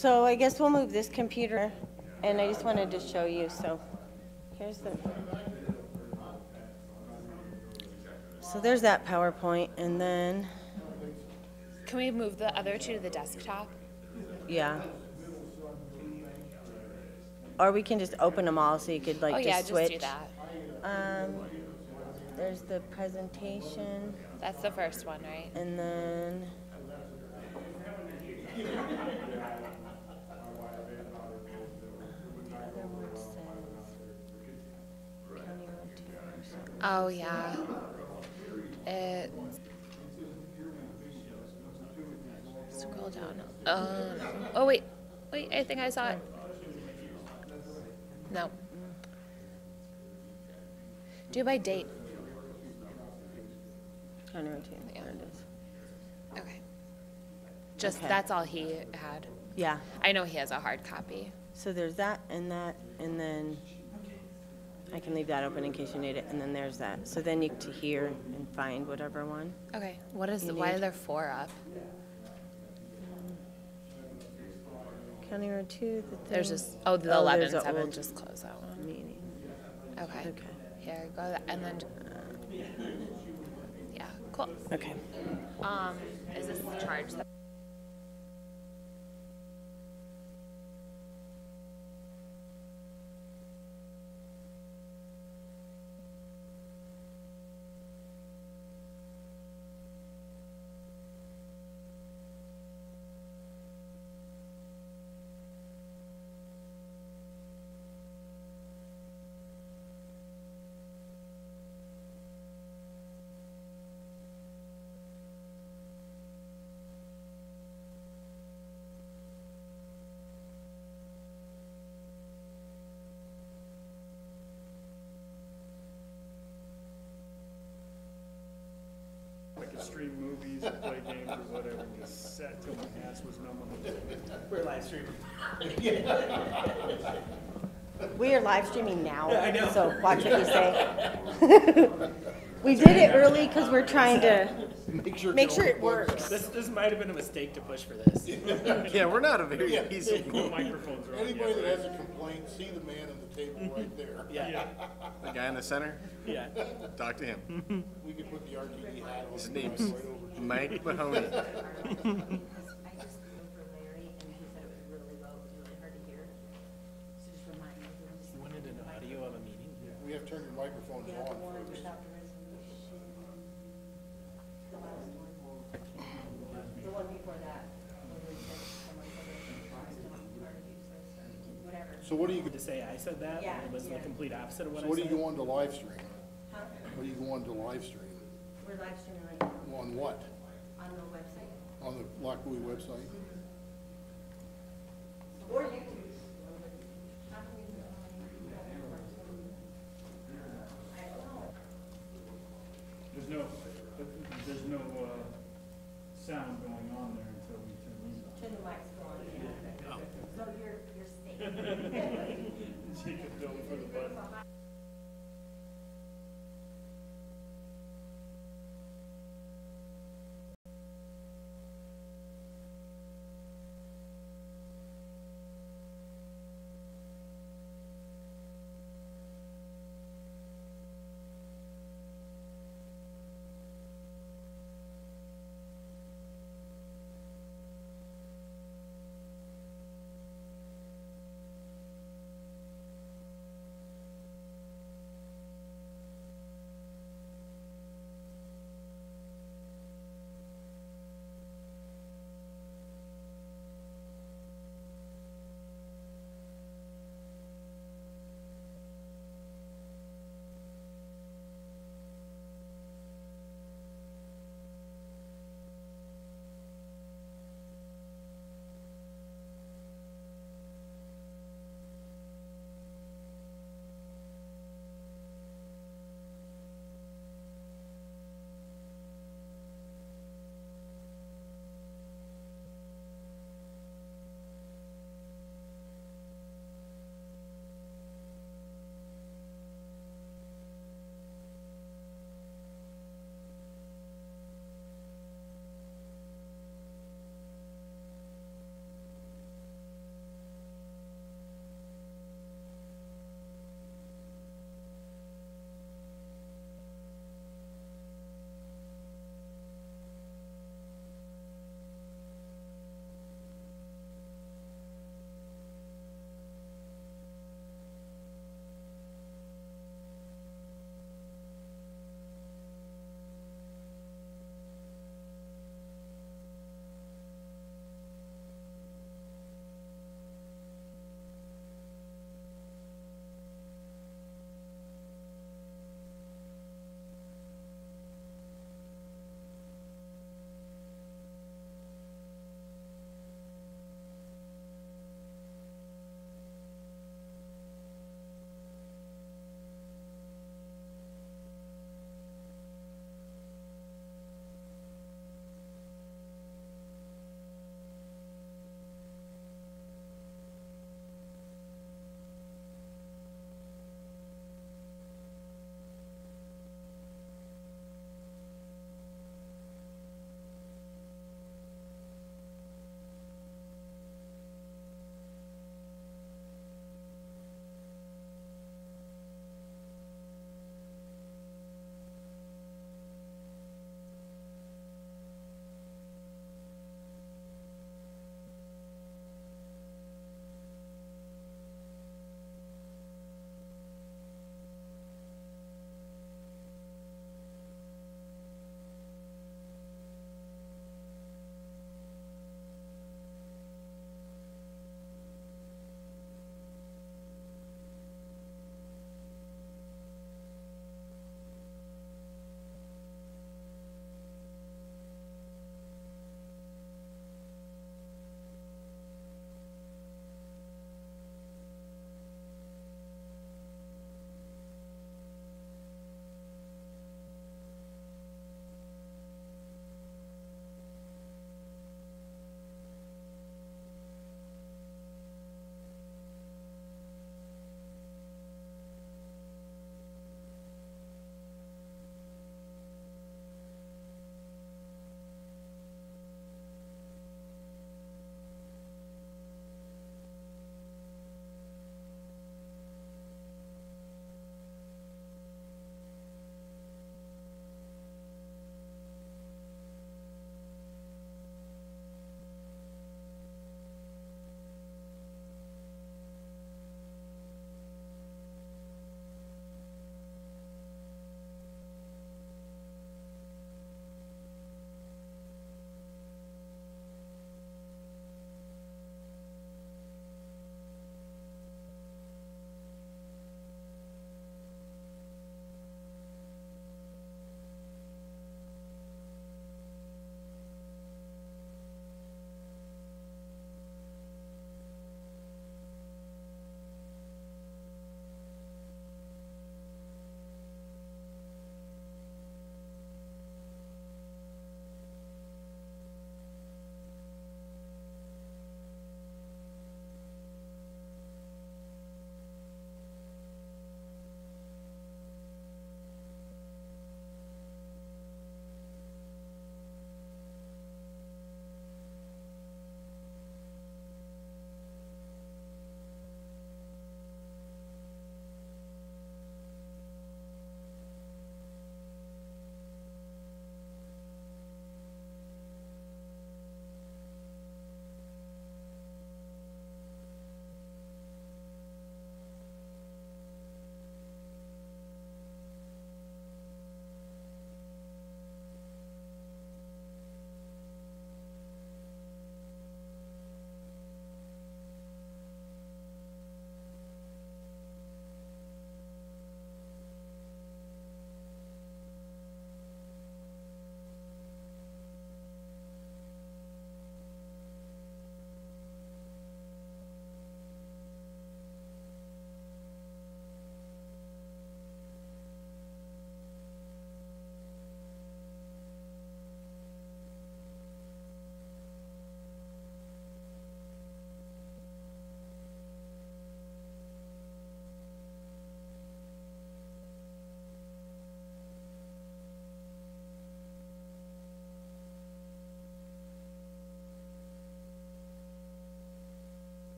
So I guess we'll move this computer, and I just wanted to show you, so here's the, so there's that PowerPoint, and then, Can we move the other two to the desktop? yeah. Or we can just open them all so you could like Oh yeah, just switch. just do that. There's the presentation, That's the first one, right? and then the other one says County Road 2 or something. Oh yeah. It. Scroll down. Oh wait, I think I saw it. No. Do by date. County Road 2, there it is. Okay. Just Okay. that's all he had. Yeah, I know he has a hard copy. so there's that, and then I can leave that open in case you need it, and then there's that. So then you get to here and find whatever one. Okay. What is? You Why need- are there 4 up? County Road 2, the There's thing. just the Oh, 11 there's a 7. old Just close that one. meeting. Okay. Okay. Here, go and then. Yeah. Cool. Okay. Is this the charge? I could stream movies or play games or whatever and just sat till my ass was numb on the We're live streaming. We are live streaming now, I know. so watch what you say. We did it early because we're trying to make sure it works. This might have been a mistake to push for this. Yeah, we're not a very easy. The microphones are on. Anybody that has a complaint, see the man at the table right there. Yeah. The guy in the center, Yeah. talk to him. We could put the RTD hat on. His and name's right over to Mike Mahoney. I just looked for Larry, and he said it was really low, it was really hard to hear. So just remind me. You wanted an audio of a meeting? you. We have to turn your microphones Yeah, the on one first. without the resolution. The last one. The one before that. Where we said someone said it was hard to use this, or whatever. So what do you, To say I said that? Yeah, It was the yeah. complete opposite of what so I what do said? you go on to live stream? Huh? What do you go on to live stream? We're live streaming right now On what? on the website. On the Lochbuie website? Or YouTube. There's no sound going on there until we turn these on. Turn the mics on, yeah. So you're safe. So you can go for the button.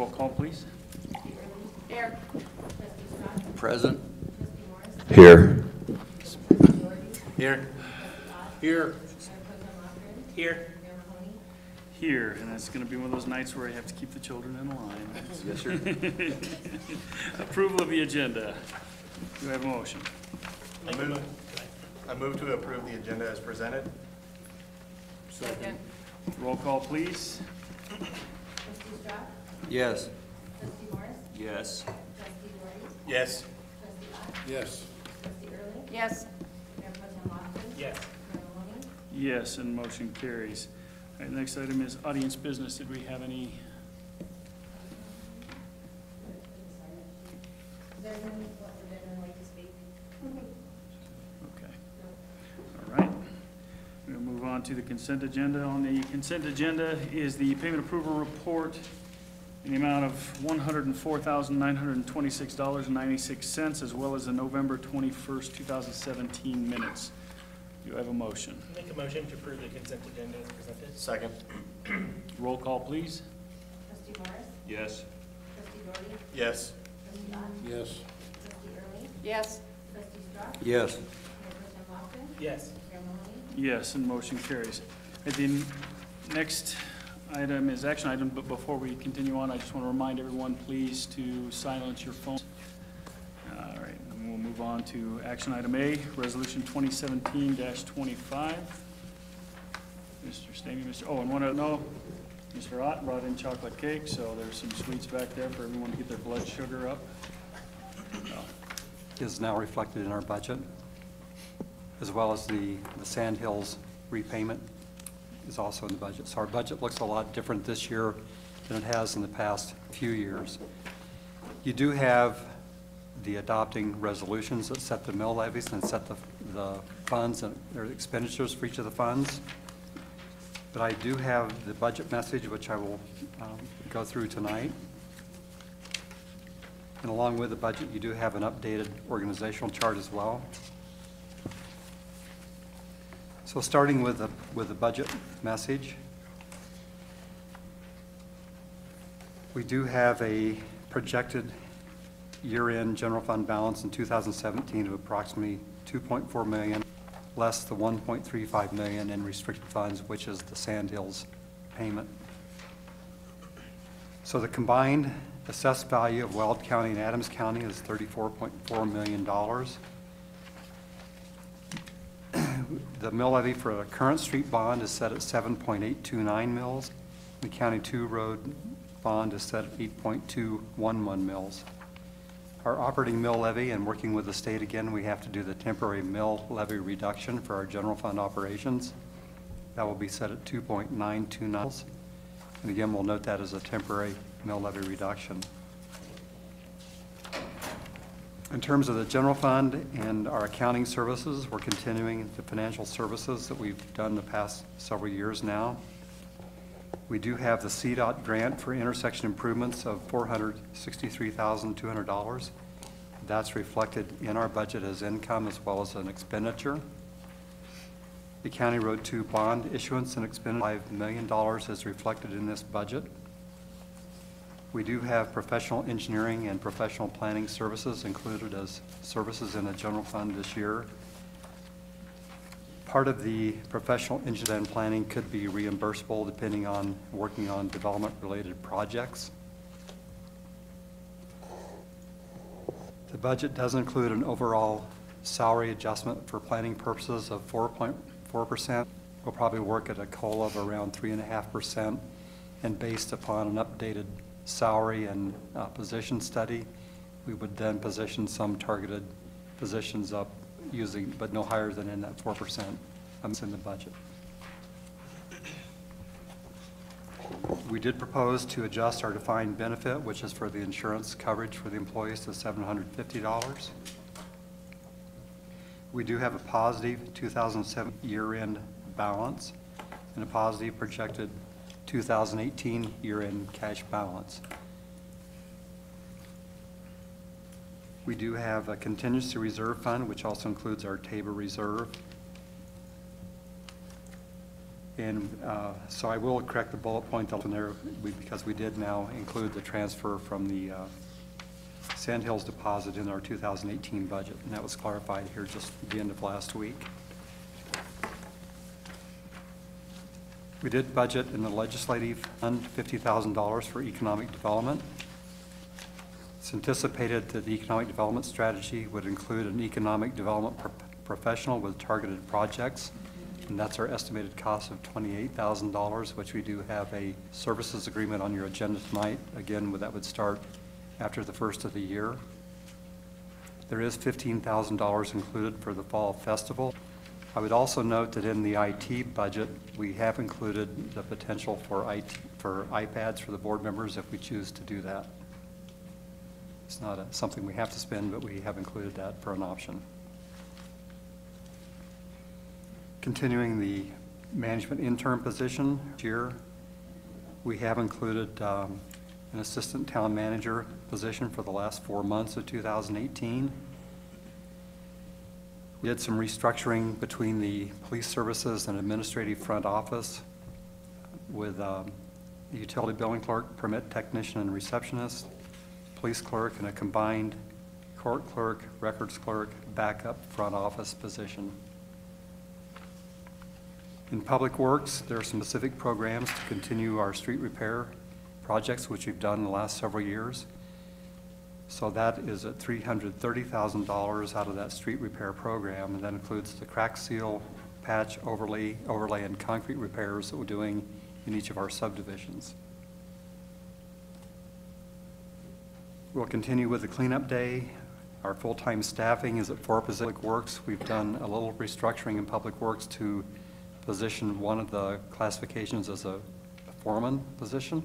Roll call, please. Trustee Early? Here. Trustee Strong? Present. Trustee Morris? Here. Trustee Doherty? Here. Trustee Ott? Here, Mayor Pro Tem Lochbuie? Here. Mayor Mahoney? Here, and it's gonna be one of those nights where you have to keep the children in line. Yes, sir. Approval of the agenda. Do I have a motion? Make a mo- I move to approve the agenda as presented. Second. Roll call, please. Trustee Strong? Yes. Trustee Morris? Yes. Trustee Doherty? Yes. Trustee Ott? yes. Trustee Early? Yes. Mayor Pro Tem Lochbuie? Yes. Mayor Mahoney? Yes, and motion carries. All right, next item is audience business. Did we have any? Is there anyone that would like to speak? Okay. All right. We'll move on to the consent agenda. On the consent agenda is the payment approval report in the amount of $104,926.96, as well as the November 21st, 2017 minutes. Do I have a motion? Make a motion to approve the consent agenda as presented. Second. Roll call, please. Trustee Morris? Yes. Trustee Doherty? Yes. Trustee Ott? Yes. Trustee Early? Yes. Trustee Strong? Yes. Mayor Pro Tem Lochbuie? Yes. Mayor Mahoney? Yes, and motion carries. And the next item is action item, but before we continue on, I just want to remind everyone, please, to silence your phones. All right, and we'll move on to action item A, Resolution 2017-25. Mr. Stamey, and want to know, Mr. Ott brought in chocolate cake, so there's some sweets back there for everyone to get their blood sugar up. Is now reflected in our budget, as well as the Sand Hills repayment is also in the budget. So our budget looks a lot different this year than it has in the past few years. You do have the adopting resolutions that set the mill levies and set the funds and their expenditures for each of the funds. But I do have the budget message, which I will go through tonight. And along with the budget, you do have an updated organizational chart as well. So starting with the budget message, we do have a projected year-end general fund balance in 2017 of approximately $2.4 million, less the $1.35 million in restricted funds, which is the Sand Hills payment. So the combined assessed value of Weld County and Adams County is $34.4 million. The mill levy for a current street bond is set at 7.829 mils. The County 2 road bond is set at 8.211 mils. Our operating mill levy, and working with the state again, we have to do the temporary mill levy reduction for our general fund operations. That will be set at 2.92 mils. And again, we'll note that as a temporary mill levy reduction. In terms of the general fund and our accounting services, we're continuing the financial services that we've done the past several years now. We do have the CDOT grant for intersection improvements of $463,200. That's reflected in our budget as income as well as an expenditure. The County Road 2 bond issuance and expenditure, $5 million is reflected in this budget. We do have professional engineering and professional planning services included as services in the general fund this year. Part of the professional engineering and planning could be reimbursable depending on working on development-related projects. The budget does include an overall salary adjustment for planning purposes of 4.4%. We'll probably work at a COLA of around 3.5%, and based upon an updated salary and position study, we would then position some targeted positions up using, but no higher than in that 4% in the budget. We did propose to adjust our defined benefit, which is for the insurance coverage for the employees, to $750. We do have a positive 2007 year-end balance and a positive projected 2018 year-end cash balance. We do have a contingency reserve fund, which also includes our Tabor reserve. And so I will correct the bullet point in there because we did now include the transfer from the Sandhills deposit in our 2018 budget, and that was clarified here just at the end of last week. We did budget in the legislative fund $50,000 for economic development. It's anticipated that the economic development strategy would include an economic development professional with targeted projects, and that's our estimated cost of $28,000, which we do have a services agreement on your agenda tonight. Again, that would start after the first of the year. There is $15,000 included for the fall festival. I would also note that in the IT budget, we have included the potential for iPads for the board members if we choose to do that. It's not something we have to spend, but we have included that for an option. Continuing the management intern position here, we have included an assistant town manager position for the last 4 months of 2018. We did some restructuring between the police services and administrative front office with the utility billing clerk, permit technician, and receptionist, police clerk, and a combined court clerk, records clerk, backup front office position. In Public Works, there are some specific programs to continue our street repair projects, which we've done in the last several years. So that is at $330,000 out of that street repair program, and that includes the crack seal, patch, overlay, and concrete repairs that we're doing in each of our subdivisions. We'll continue with the cleanup day. Our full-time staffing is at 4 Public Works. We've done a little restructuring in Public Works to position one of the classifications as a foreman position.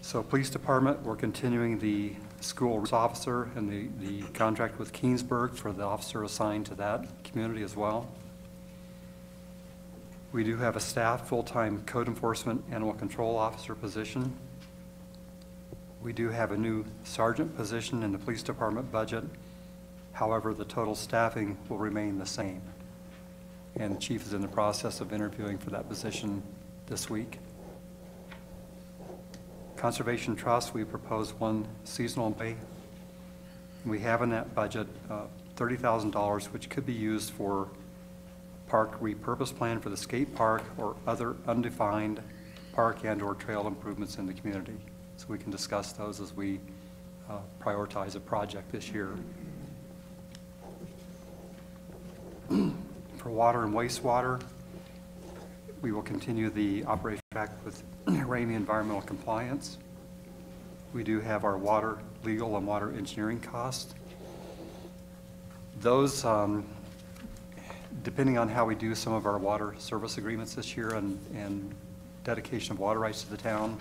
So police department, we're continuing the school officer and the contract with Keensburg for the officer assigned to that community as well. We do have a staff full-time code enforcement animal control officer position. We do have a new sergeant position in the police department budget. However, the total staffing will remain the same. And the chief is in the process of interviewing for that position this week. Conservation Trust, we propose 1 seasonal day. We have in that budget $30,000, which could be used for park repurpose plan for the skate park or other undefined park and/or trail improvements in the community. So we can discuss those as we prioritize a project this year. For water and wastewater, we will continue the operation track with Ramey Environmental Compliance. We do have our water legal and water engineering costs. Those, depending on how we do some of our water service agreements this year and dedication of water rights to the town,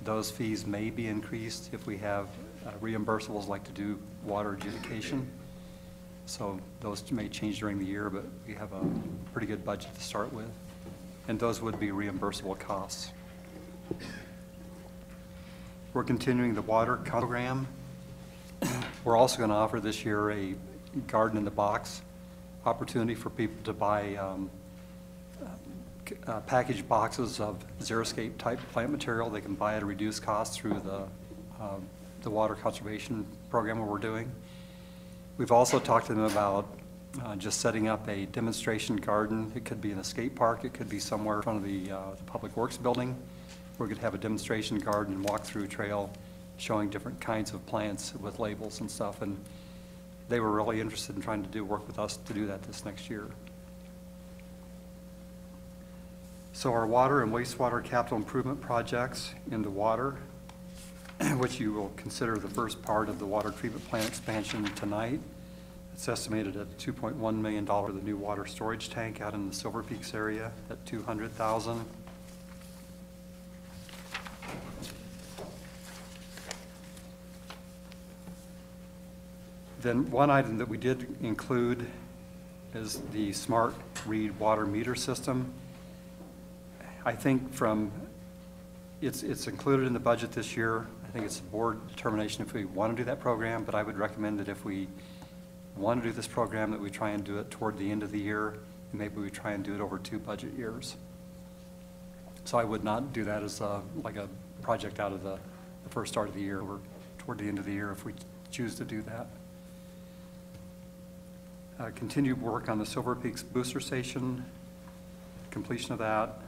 those fees may be increased if we have reimbursables like to do water adjudication. So those may change during the year, but we have a pretty good budget to start with. And those would be reimbursable costs. We're continuing the water program. We're also going to offer this year a garden in the box opportunity for people to buy packaged boxes of xeriscape type plant material. They can buy at a reduced cost through the water conservation program that we're doing. We've also talked to them about just setting up a demonstration garden. It could be in a skate park. It could be somewhere in front of the Public Works building. We could have a demonstration garden and walk-through trail showing different kinds of plants with labels and stuff. And they were really interested in trying to work with us to do that this next year. So our water and wastewater capital improvement projects into water, which you will consider the first part of the water treatment plant expansion tonight. It's estimated at $2.1 million for the new water storage tank out in the Silver Peaks area at $200,000. Then one item that we did include is the smart read water meter system. I think it's included in the budget this year. I think it's a board determination if we want to do that program, but I would recommend that if we want to do this program, that we try and do it toward the end of the year and maybe we try and do it over 2 budget years. So I would not do that as like a project out of the first start of the year or toward the end of the year if we choose to do that. Continued work on the Silver Peaks Booster Station, completion of that,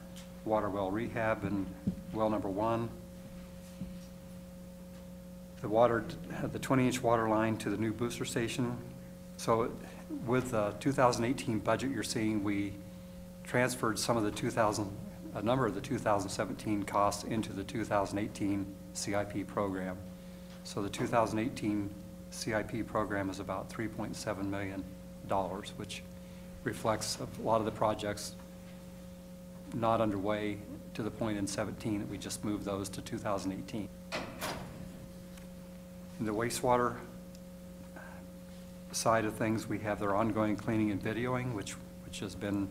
water well rehab and well number 1. The 20-inch water line to the new booster station. So with the 2018 budget, you're seeing we transferred a number of the 2017 costs into the 2018 CIP program. So the 2018 CIP program is about $3.7 million, which reflects a lot of the projects not underway to the point in 17 that we just moved those to 2018. In the wastewater side of things, we have their ongoing cleaning and videoing, which has been,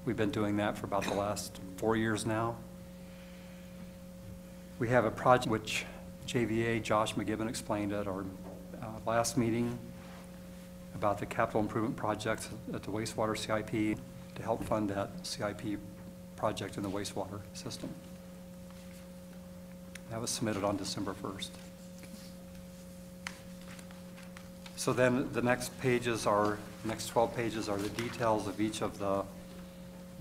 we've been doing that for about the last 4 years now. We have a project which JVA, Josh McGibbon, explained at our last meeting about the capital improvement projects at the wastewater CIP to help fund that CIP project in the wastewater system. That was submitted on December 1st. So then the next 12 pages are the details of each of the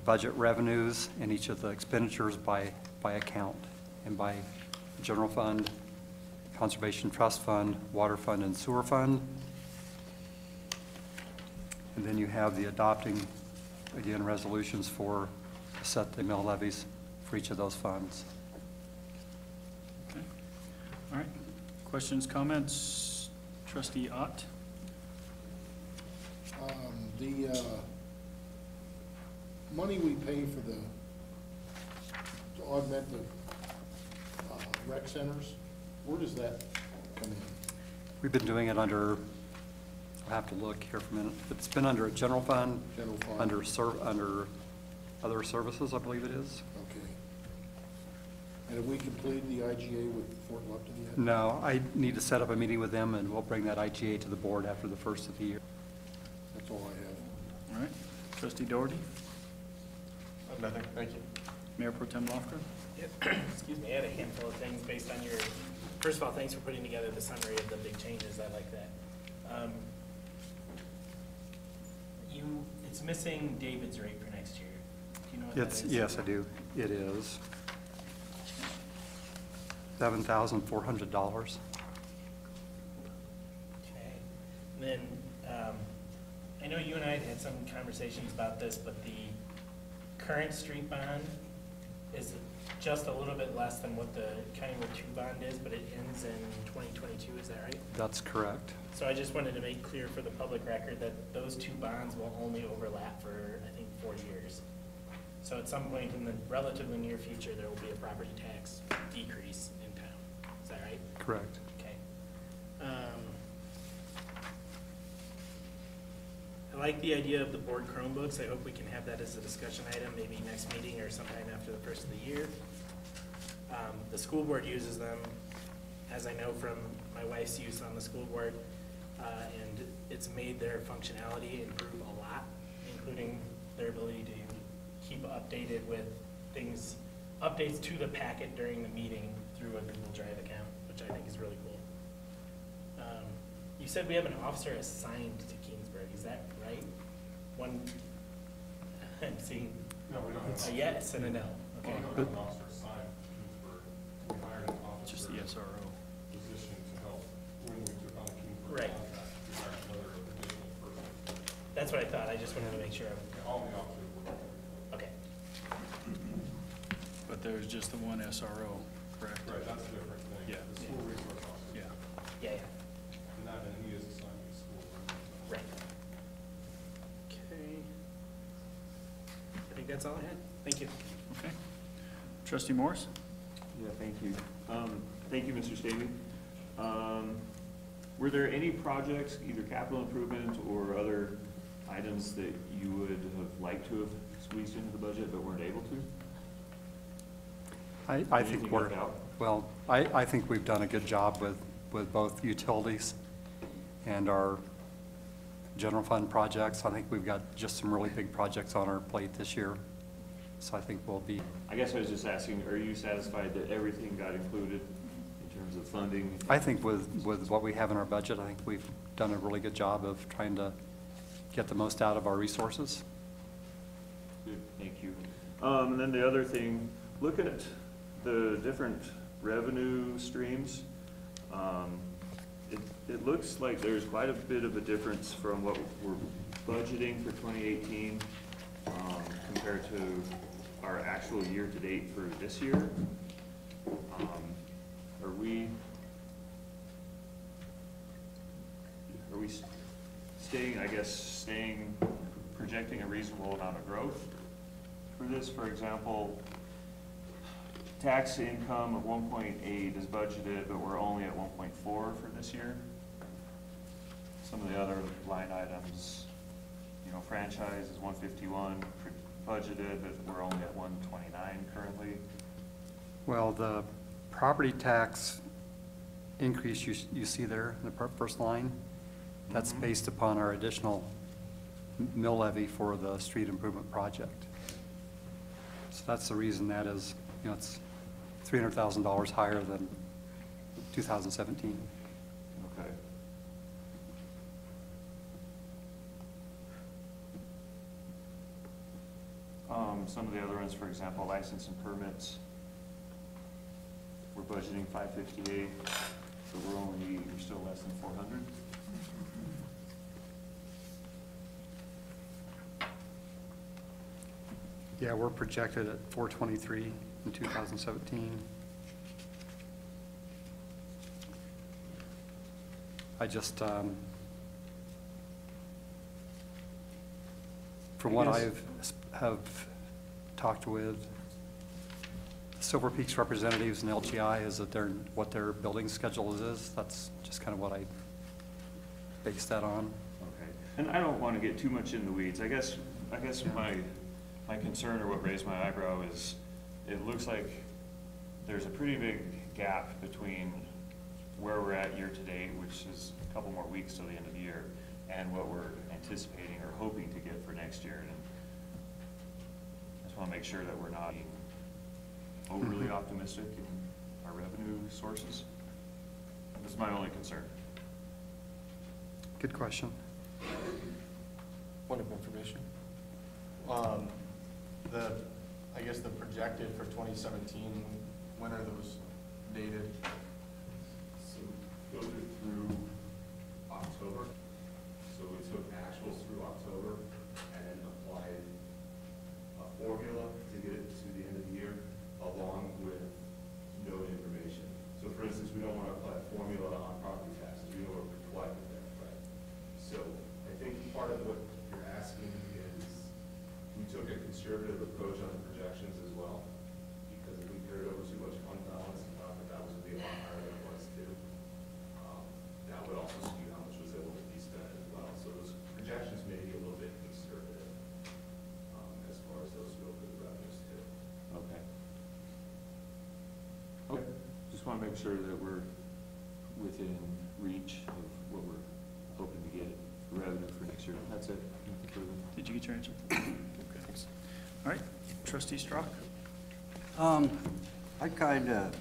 budget revenues and each of the expenditures by account and by general fund, conservation trust fund, water fund, and sewer fund. And then you have the adopting, again, resolutions for set the mill levies for each of those funds. Okay. All right. Questions, comments? Trustee Ott? The money we pay for to augment the rec centers, where does that come in? We've been doing it under, I'll have to look here for a minute, but it's been under a general fund, General fund. under other services, I believe it is. Okay. And have we completed the IGA with Fort Lupton yet? No, I need to set up a meeting with them, and we'll bring that IGA to the board after the first of the year. That's all I have. All right. Trustee Doherty? Nothing, thank you. Mayor Pro Tem Lofgren? Excuse me, I had a handful of things based on your, first of all, thanks for putting together the summary of the big changes, I like that. It's missing David's rate for next year. Do you know what that is? Yes, I do. It is $7,400. Okay. And then, I know you and I had some conversations about this, but the current street bond is just a little bit less than what the County Road 2 bond is, but it ends in 2022, is that right? That's correct. So I just wanted to make clear for the public record that those 2 bonds will only overlap for, I think, 4 years. So at some point in the relatively near future, there will be a property tax decrease in town. Is that right? Correct. Okay. I like the idea of the board Chromebooks. I hope we can have that as a discussion item, maybe next meeting or sometime after the first of the year. The school board uses them, as I know from my wife's use on the school board, and it's made their functionality improve a lot, including their ability to keep updated with things, updates to the packet during the meeting through a Google Drive account, which I think is really cool. You said we have an officer assigned to Kingsburg, is that right? One, I'm seeing No, we don't have. a yes and a no, okay. We don't have an officer assigned to Kingsburg. We hired an officer. Just the SRO. Position to help when we took on the Kingsburg Right. contract. We hired another additional person. That's what I thought, I just wanted to make sure. All the officers were. Okay, But there's just the one SRO, correct? Right, that's a different thing. Yeah. The school resource officer. Yeah. yeah, And that, and he is assigned to the school. right. Okay. I think that's all I had, thank you. Okay. Trustee Morris? Yeah, thank you. Thank you, Mr. Staley. Were there any projects, either capital improvements or other items that you would have liked to have squeezed into the budget but weren't able to? I think Anything we're, left out? well, I think we've done a good job with both utilities and our general fund projects. I think we've got just some really big projects on our plate this year. So I think we'll be, I guess I was just asking, are you satisfied that everything got included in terms of funding? I think with what we have in our budget, I think we've done a really good job of trying to get the most out of our resources. Good, thank you. And then the other thing, looking at the different revenue streams, it looks like there's quite a bit of a difference from what we're budgeting for 2018 compared to our actual year-to-date for this year. Are we staying, projecting a reasonable amount of growth for this? For example, tax income of 1.8 is budgeted, but we're only at 1.4 for this year. Some of the other line items, you know, franchise is 151 budgeted, but we're only at 129 currently. Well, the property tax increase you see there in the first line, that's based upon our additional mill levy for the street improvement project. So that's the reason that is, you know, it's $300,000 higher than 2017. Okay. Some of the other ones, for example, license and permits, we're budgeting 558, but we're still less than 400. Yeah, we're projected at 423 in 2017. I just, from what have talked with Silver Peak's representatives and LGI, is that what their building schedule is. That's just kind of what I base that on. Okay, and I don't want to get too much in the weeds. I guess my concern, or what raised my eyebrow, is it looks like there's a pretty big gap between where we're at year to date, which is a couple more weeks till the end of the year, and what we're anticipating or hoping to get for next year. And I just want to make sure that we're not being overly optimistic in our revenue sources. That's my only concern. Good question. Point of information. I guess the projected for 2017, when are those dated? So those are through October. So we took actuals through October and applied a formula to get it to the end of the year, along with note information. So for instance, we don't want to apply a formula on property taxes. We know we're collecting there, right? So I think part of what you're asking is, we took a conservative approach on the projections as well, because if we carried over too much fund balance and thought that that was going to be a lot higher than it was too, that would also skew how much was able to be spent as well. So those projections may be a little bit conservative as far as those go for the revenues too. Okay. Okay, just want to make sure that we're within reach of what we're hoping to get revenue for next year. That's it. Nothing further. Did you get your answer? Okay, thanks. All right, Trustee Strock. I kind of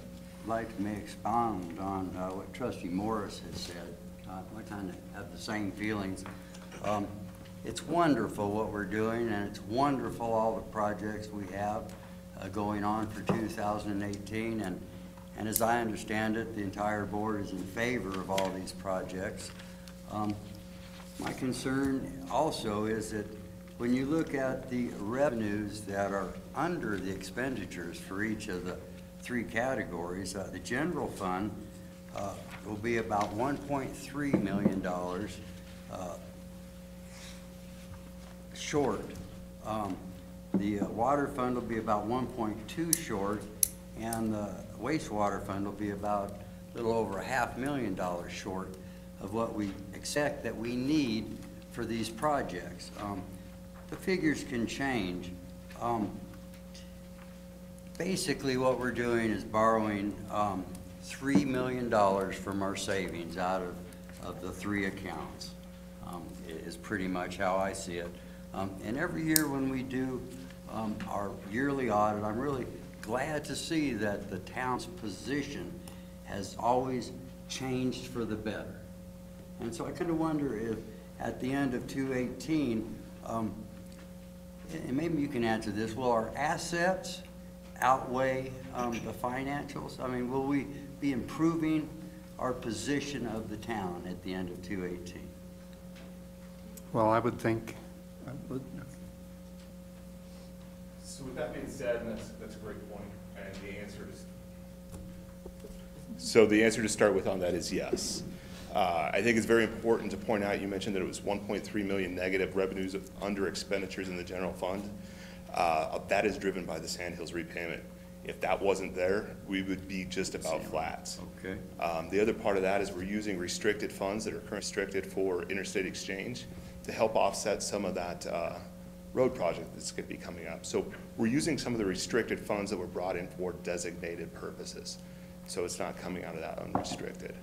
like to expound on what Trustee Morris has said. I kind of have the same feelings. It's wonderful what we're doing, and it's wonderful all the projects we have going on for 2018. And as I understand it, the entire board is in favor of all these projects. My concern also is that when you look at the revenues that are under the expenditures for each of the three categories, the general fund will be about $1.3 million short. The water fund will be about 1.2 short, and the wastewater fund will be about a little over $500,000 short of what we expect that we need for these projects. The figures can change. Basically what we're doing is borrowing $3 million from our savings out of the three accounts. is pretty much how I see it. And every year when we do our yearly audit, I'm really glad to see that the town's position has always changed for the better. And so I kind of wonder if at the end of 2018, and maybe you can answer this, will our assets outweigh the financials? I mean, will we be improving our position of the town at the end of 2018? Well, I would think, So with that being said, and that's a great point, and the answer is. So the answer to start with on that is yes. I think it's very important to point out, you mentioned that it was 1.3 million negative revenues under expenditures in the general fund. That is driven by the Sandhills repayment. If that wasn't there, we would be just about flat. Okay. The other part of that is we're using restricted funds that are currently restricted for interstate exchange to help offset some of that road project that's going to be coming up. So we're using some of the restricted funds that were brought in for designated purposes. So it's not coming out of that unrestricted.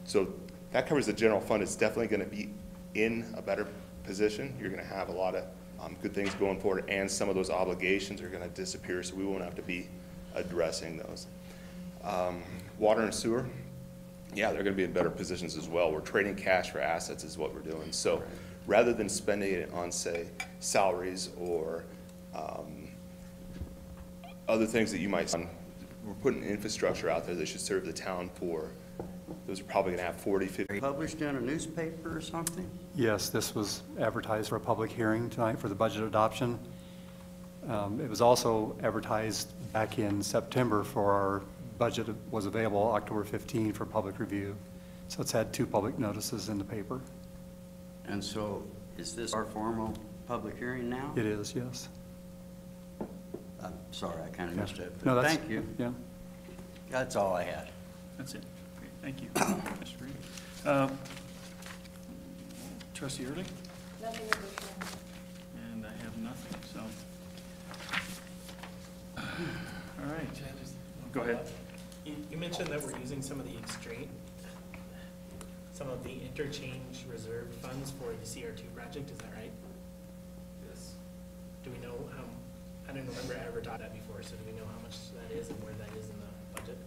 So that covers the general fund. It's definitely going to be in a better position. You're going to have a lot of good things going forward, and some of those obligations are going to disappear, so we won't have to be addressing those. Water and sewer, yeah, they're going to be in better positions as well. We're trading cash for assets is what we're doing. So rather than spending it on, say, salaries or other things that you might, we're putting infrastructure out there that should serve the town for, those are probably going to have 40, 50. Published in a newspaper or something? yes, this was advertised for a public hearing tonight for the budget adoption. It was also advertised back in September for our budget was available October 15 for public review. So it's had 2 public notices in the paper. And so is this our formal public hearing now? It is, yes. I'm sorry, I kind of missed it. No, but that's, thank you. Yeah. That's all I had. That's it. Great, thank you, Mr. Reed. Trustee Early? Nothing additional. And I have nothing, so. All right. Go ahead. You mentioned that we're using some of the interchange reserve funds for the CR2 project, is that right? Yes. Do we know how, I don't remember ever taught that before, so do we know how much that is and where that is in the budget?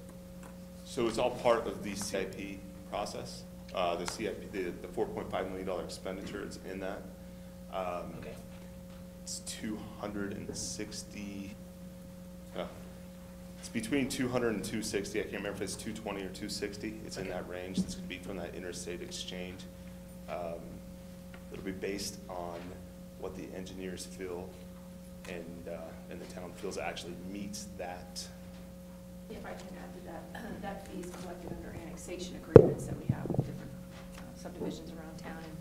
So it's all part of the CIP process. The CIP, the $4.5 million expenditure is in that. Okay. It's 260, it's between 200 and 260. I can't remember if it's 220 or 260. It's in that range. It's going to be from that interstate exchange. It'll be based on what the engineers feel and the town feels actually meets that. If I can add to that, that fee is collected under annexation agreements that we have with different subdivisions around town. And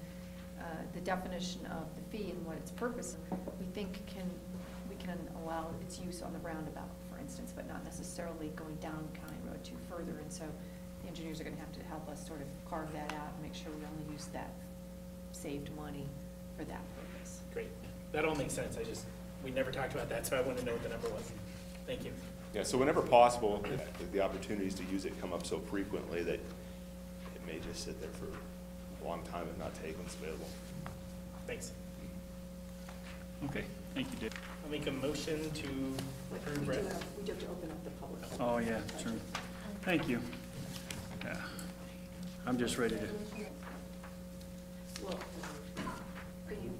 the definition of the fee and what its purpose, we think we can allow its use on the roundabout, for instance, but not necessarily going down County Road 2 further. And so the engineers are going to have to help us sort of carve that out and make sure we only use that saved money for that purpose. Great. That all makes sense. We never talked about that, so I want to know what the number was. Thank you. Yeah, so whenever possible, the opportunities to use it come up so frequently that it may just sit there for a long time and not take when it's available. Thanks. Okay, thank you, Dave. I'll make a motion to approve. We do have to open up the public. Oh, yeah, sure. Thank you. Yeah. I'm just ready to, Well, are you?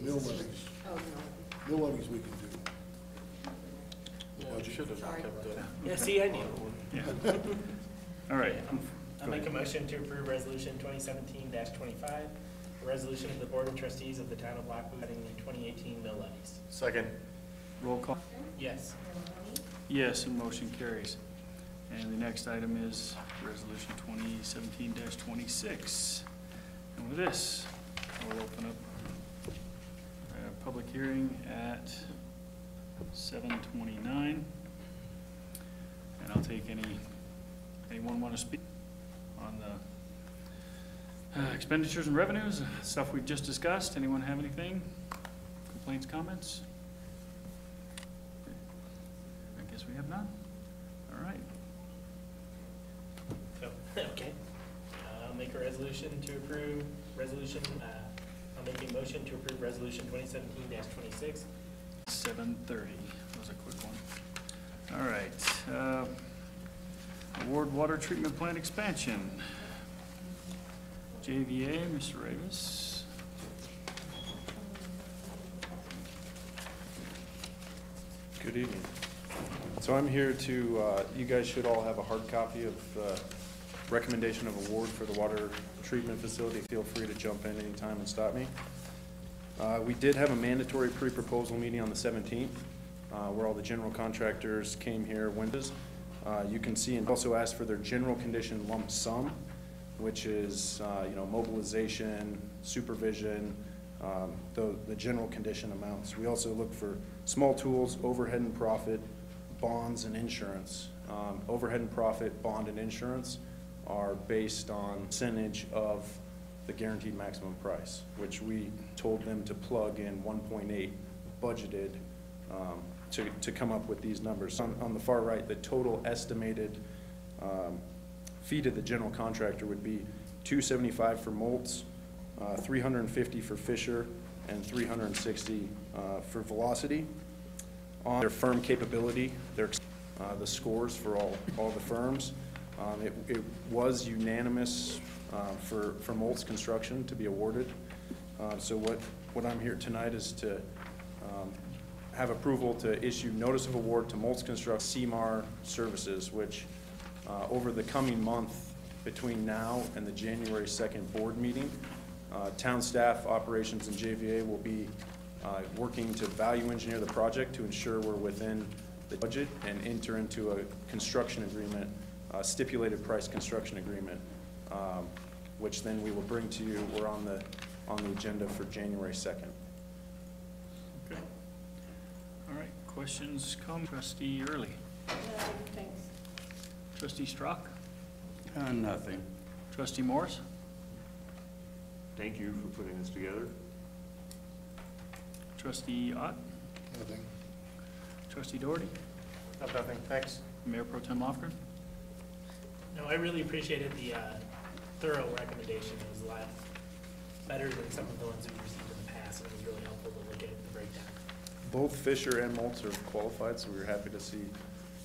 Mill levies. Oh, no. Mill levies we can do. Sorry. Yeah, see, I knew. yeah. All right. I'll make a motion to approve resolution 2017-25, a resolution of the Board of Trustees of the Town of Lochbuie setting the 2018 mill levies. Second. Roll call. Yes. Yes, and motion carries. And the next item is resolution 2017-26. And with this, I'll open up a public hearing at 7:29. And I'll take anyone want to speak on the expenditures and revenues, stuff we've just discussed. Anyone have anything? Complaints, comments? I guess we have none. All right. So, okay. I'll make a resolution to approve resolution, I'll make a motion to approve resolution 2017-26. 7:30. That was a quick one. All right. Award water treatment plant expansion. JVA, Mr. Ravis. Good evening. So I'm here to, you guys should all have a hard copy of the recommendation of award for the water treatment facility. Feel free to jump in anytime and stop me. We did have a mandatory pre-proposal meeting on the 17th, where all the general contractors came here. You can see, and also asked for their general condition lump sum, which is, mobilization, supervision, the general condition amounts. We also look for small tools, overhead and profit, bonds, and insurance. Overhead and profit, bond, and insurance are based on percentage of the guaranteed maximum price, which we told them to plug in 1.8 budgeted to come up with these numbers. On the far right, the total estimated fee to the general contractor would be $275 for Moltz, $350 for Fisher, and $360 for Velocity. On their firm capability, the scores for all the firms. It was unanimous for Moltz Construction to be awarded. So what I'm here tonight is to have approval to issue notice of award to Moltz Construction CMAR Services, which over the coming month between now and the January 2nd board meeting, town staff, operations, and JVA will be working to value engineer the project to ensure we're within the budget and enter into a construction agreement, stipulated price construction agreement, which then we will bring to you. We're on the agenda for January 2nd. Okay. All right. Questions come. Trustee Early. Thanks. Trustee Strock. Nothing. Trustee Morris. Thank you for putting this together. Trustee Ott. Nothing. Trustee Doherty. Nothing, thanks. Mayor Pro Tem Lofgren. No, I really appreciated the thorough recommendation. It was a lot better than some of the ones we've received in the past, and it was really helpful to look at the breakdown. Both Fisher and Moltz are qualified, so we were happy to see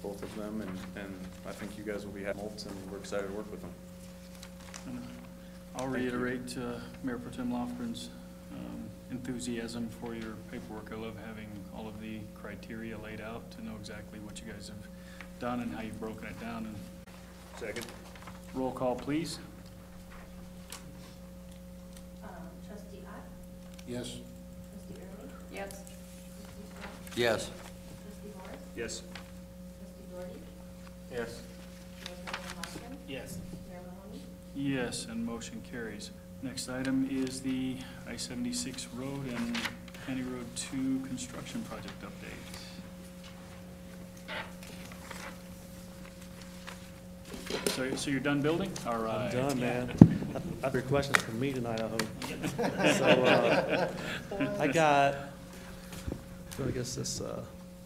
both of them, and I think you guys will be happy with Moltz, and we're excited to work with them. And I'll reiterate Mayor Pro Tem Lofgren's enthusiasm for your paperwork. I love having all of the criteria laid out to know exactly what you guys have done and how you've broken it down. And Second. roll call, please. Trustee Ott? Yes. Trustee Early? Yes. Trustee Strong? Yes. Trustee Morris? Yes. Trustee Doherty? Yes. Mayor Pro Tem Lofgren? Yes. Mayor Mahoney? Yes, and motion carries. Next item is the I-76 Road and County Road 2 construction project update. So you're done building? All right. I'm done, man. I have your questions from me tonight, I hope. So, I got, so I guess this,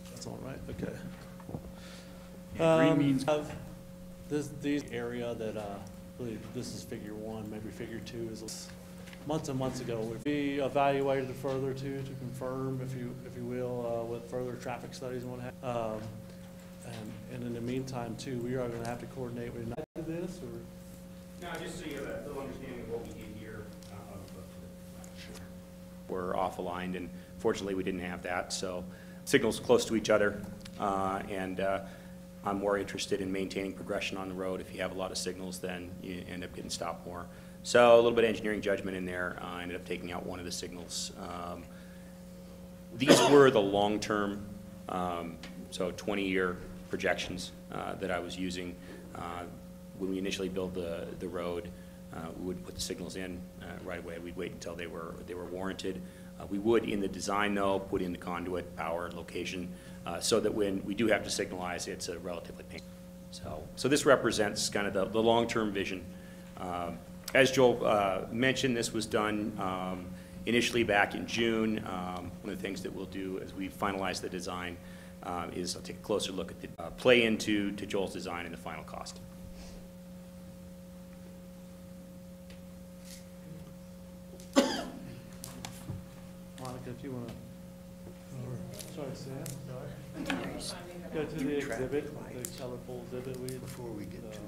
that's all right, okay. Yeah, green means- These area that, really, this is figure 1, maybe figure 2 is months and months ago. We evaluated it further to confirm, if you will, with further traffic studies and what have you. And in the meantime, too, we are going to have to coordinate with this, or? No, just so you have a little understanding of what we did here. We're off aligned, and fortunately, we didn't have that. So signals close to each other, and I'm more interested in maintaining progression on the road. If you have a lot of signals, then you end up getting stopped more. So a little bit of engineering judgment in there. I ended up taking out one of the signals. These were the long-term, so 20-year projections that I was using. When we initially built the road, we wouldn't put the signals in right away. We'd wait until they were warranted. We would, in the design though, put in the conduit, power, location, so that when we do have to signalize, it's a relatively painless. So this represents kind of the long-term vision. As Joel mentioned, this was done initially back in June. One of the things that we'll do as we finalize the design is I'll take a closer look at the play into Joel's design and the final cost. if you want to. Sorry, Sam, sorry. Go to the exhibit, the colorful exhibit before we get to the.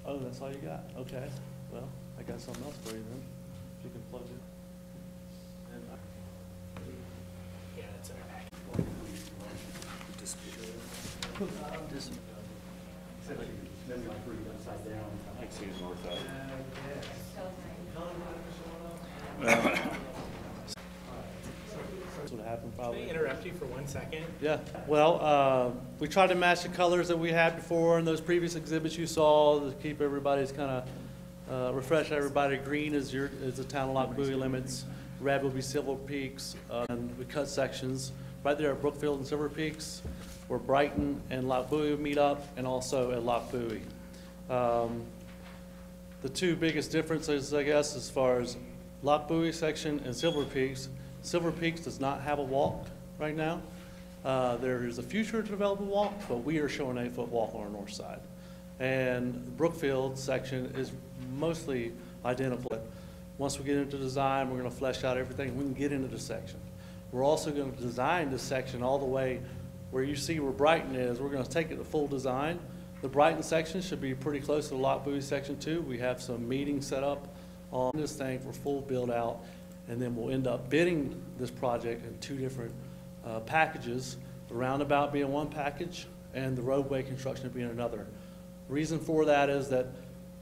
Oh, that's all you got? Okay. Well, I got something else for you then, if you can plug it. Yeah, that's in our packet. I can see his north side. That's what happened Can I probably. interrupt you for 1 second? Yeah, well, we tried to match the colors that we had before in those previous exhibits you saw to keep everybody's kind of, refresh everybody. Green is the town of Lochbuie limits, red will be Silver Peaks, and we cut sections right there at Brookfield and Silver Peaks, where Brighton and Lochbuie meet up, and also at Lochbuie. The two biggest differences, I guess, as far as Lochbuie section and Silver Peaks does not have a walk right now. There is a future to develop a walk, but we are showing an 8-foot walk on our north side. And Brookfield section is mostly identical. Once we get into design, we're going to flesh out everything. We can get into the section. We're also going to design this section all the way where you see where Brighton is. We're going to take it to full design. The Brighton section should be pretty close to the Lochbuie section too. We have some meetings set up on this thing for full build out, and then we'll end up bidding this project in two different packages, the roundabout being one package and the roadway construction being another. Reason for that is that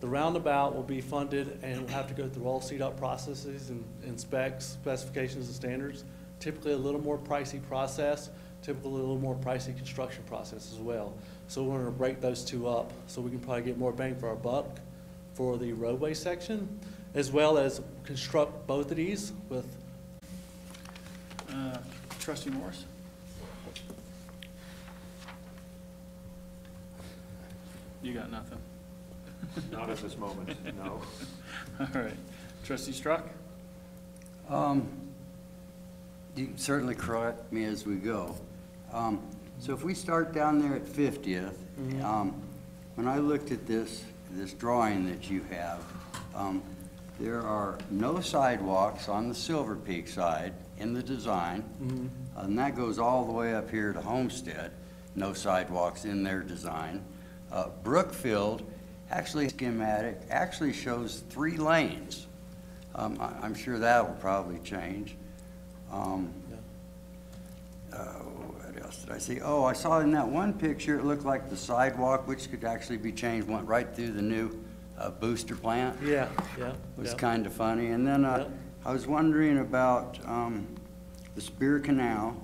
the roundabout will be funded and will have to go through all CDOT processes and specs, specifications and standards. Typically a little more pricey process, typically a little more pricey construction process as well. So we're gonna break those two up so we can probably get more bang for our buck for the roadway section, as well as construct both of these with. Trustee Morris? You got nothing? Not at this moment, no. All right. Trustee Struck? You can certainly correct me as we go. So if we start down there at 50th, when I looked at this drawing that you have, there are no sidewalks on the Silver Peak side in the design, and that goes all the way up here to Homestead. No sidewalks in their design. Brookfield, actually schematic, actually shows 3 lanes. I'm sure that will probably change. What else did I see? Oh, I saw in that one picture, it looked like the sidewalk, which could actually be changed, went right through the new booster plant. Yeah. It was kind of funny. And then I was wondering about the Spear Canal,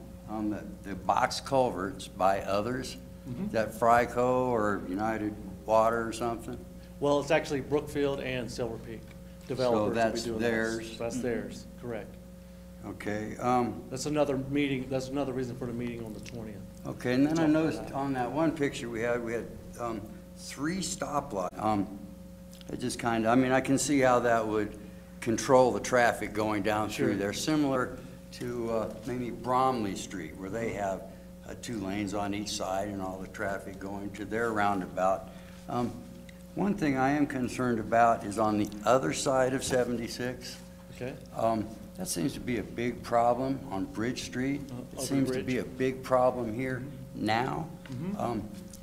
the box culverts by others. Is that Fryco or United Water or something? Well, it's actually Brookfield and Silver Peak developers. that's will be doing theirs? those. That's theirs, correct. Okay. That's another meeting, that's another reason for the meeting on the 20th. Okay, and then I noticed on that one picture we had 3 stoplights. It just kind of, I mean, I can see how that would control the traffic going down through there, similar to maybe Bromley Street, where they have 2 lanes on each side and all the traffic going to their roundabout. One thing I am concerned about is on the other side of 76. Okay. That seems to be a big problem on Bridge Street. It seems to be a big problem here now.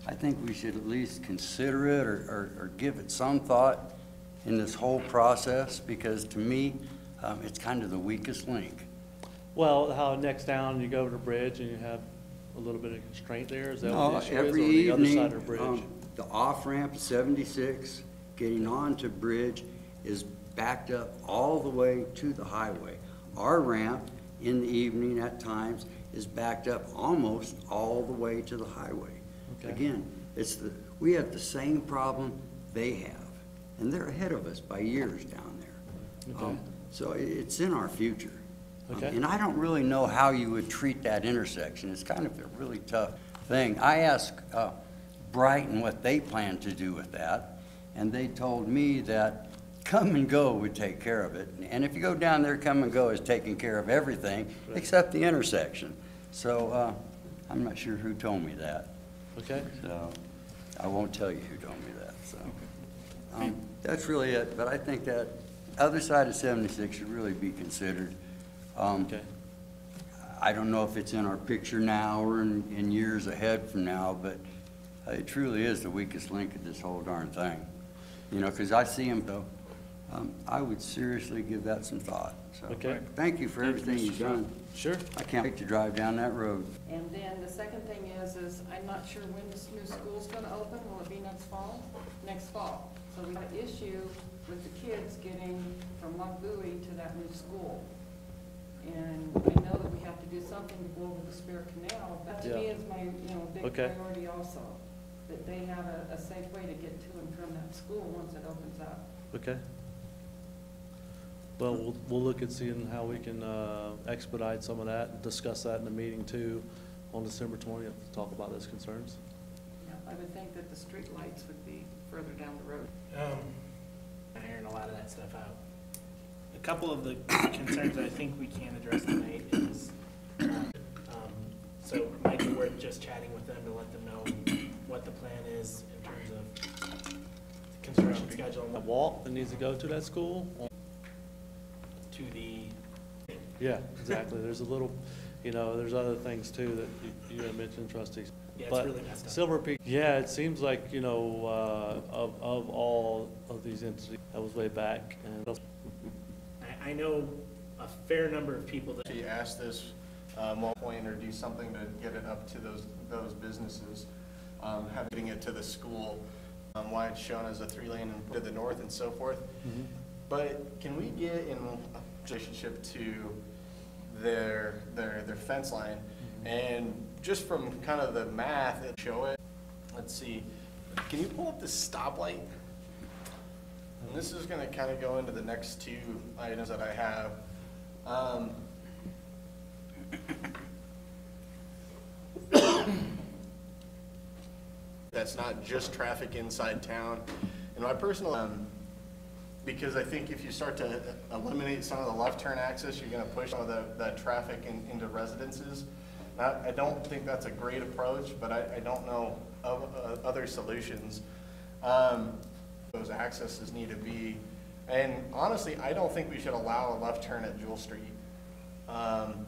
I think we should at least consider it or give it some thought in this whole process, because to me, it's kind of the weakest link. Well, how next down you go to the bridge and you have a little bit of constraint there? Is that No, what the issue every is, or the other evening, side of the bridge? the off-ramp 76, getting onto Bridge, is backed up all the way to the highway. Our ramp in the evening at times is backed up almost all the way to the highway. Okay. Again, we have the same problem they have, and they're ahead of us by years down there. Okay. So it's in our future. Okay. And I don't really know how you would treat that intersection. It's kind of a really tough thing. I asked Brighton what they plan to do with that, and they told me that Come and Go would take care of it. And if you go down there, Come and Go is taking care of everything except the intersection. So I'm not sure who told me that. Okay. So I won't tell you who told me that. So that's really it. But I think that other side of 76 should really be considered. Okay. I don't know if it's in our picture now or in years ahead from now, but it truly is the weakest link of this whole darn thing. You know, because I see them, though. I would seriously give that some thought. So, Okay. thank you for everything you've done. Sure. I can't wait to drive down that road. And then the second thing is I'm not sure when this new school's gonna open. Will it be next fall? Next fall. So we have an issue with the kids getting from Lochbuie to that new school. And I know that we have to do something to go over the Spear Canal. That to me Yeah. is my, big Okay. priority also, that they have a safe way to get to and from that school once it opens up. Okay. Well, we'll look at seeing how we can expedite some of that, and discuss that in the meeting too, on December 20th, to talk about those concerns. Yeah, I would think that the street lights would be further down the road. Iron a lot of that stuff out. A couple of the concerns I think we can address tonight is, so it might be worth just chatting with them to let them know what the plan is in terms of construction schedule A walk that needs to go to that school? to the, Yeah, exactly. There's a little, there's other things too that you had mentioned, trustees. yeah, it's But really messed up. Silver Peak, yeah, it seems like, of all of these entities, that was way back. And I know a fair number of people that, She asked this one point or do something to get it up to those businesses, having it to the school, why it's shown as a 3-lane to the north and so forth. Mhm. But can we get in relationship to their fence line? And just from kind of the math, it show it. Let's see, can you pull up the stoplight? And this is gonna kind of go into the next two items that I have. That's not just traffic inside town. And my personal, because I think if you start to eliminate some of the left turn access, you're gonna push some of the traffic into residences. I don't think that's a great approach, but I don't know of other solutions. Those accesses need to be, and honestly, I don't think we should allow a left turn at Jewel Street. And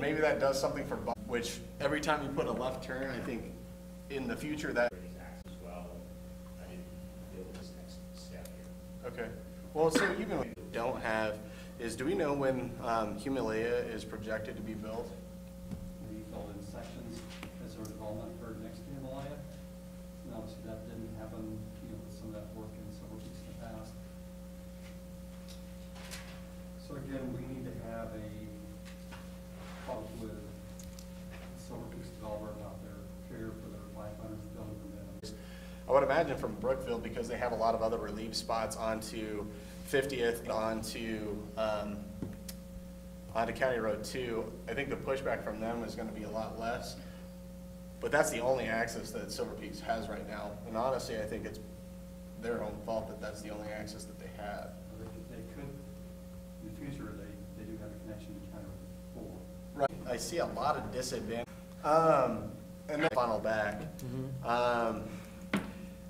maybe that does something for, which every time you put a left turn, I think in the future that. As well, I didn't deal with this next step here. Okay, well, so even what we don't have is, do we know when Humalea is projected to be built? We filled in sections as our development for next to Himalaya. And obviously that didn't happen, with some of that work in several weeks in the past. So again, we need to have a talk with Silver Peaks developer about their care for their 500th building permit. I would imagine from Brookfield, because they have a lot of other relief spots onto 50th, onto County Road 2. I think the pushback from them is gonna be a lot less. But that's the only access that Silver Peaks has right now. And honestly, I think it's their own fault that that's the only access that they have. They could, in the future, they do have a connection to County Road 4. Right, I see a lot of disadvantage. And then funnel back.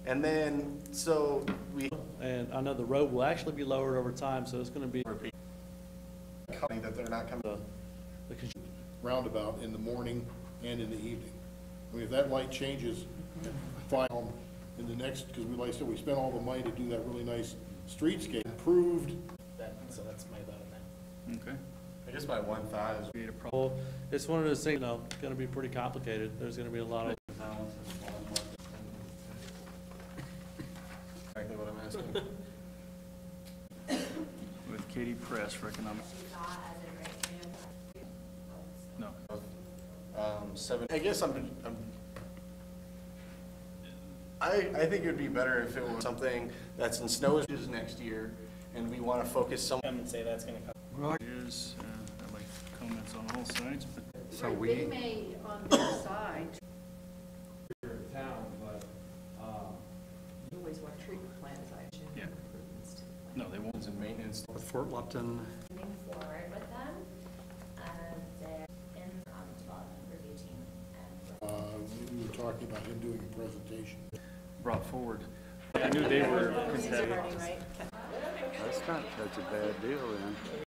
And then, so we. And I know the road will actually be lowered over time, so it's gonna be. Company that they're not coming. Roundabout in the morning and in the evening. I mean, if that light changes, fine, in the next, because like I said, we spent all the money to do that really nice streetscape, improved. so that's my thought on that. Okay. I guess my one thought is. Create a problem. Well, it's one of those things, gonna be pretty complicated. There's gonna be a lot of. Exactly what I'm asking. With Katie Press for economic. No. 7, I guess I think it would be better if it was something that's in snow issues next year, and we want to focus some. Come and say that's gonna come. Here's, I'd like comments on all sides, but. So They may, on their side, town, but, you always want treatment plans, I assume. Yeah. Improvements to the No, they won't. And maintenance. with Fort Lupton, Moving forward with them, they're in development review team. We were talking about him doing a presentation. Brought forward. I knew they were. He's already right. That's not such a bad deal then.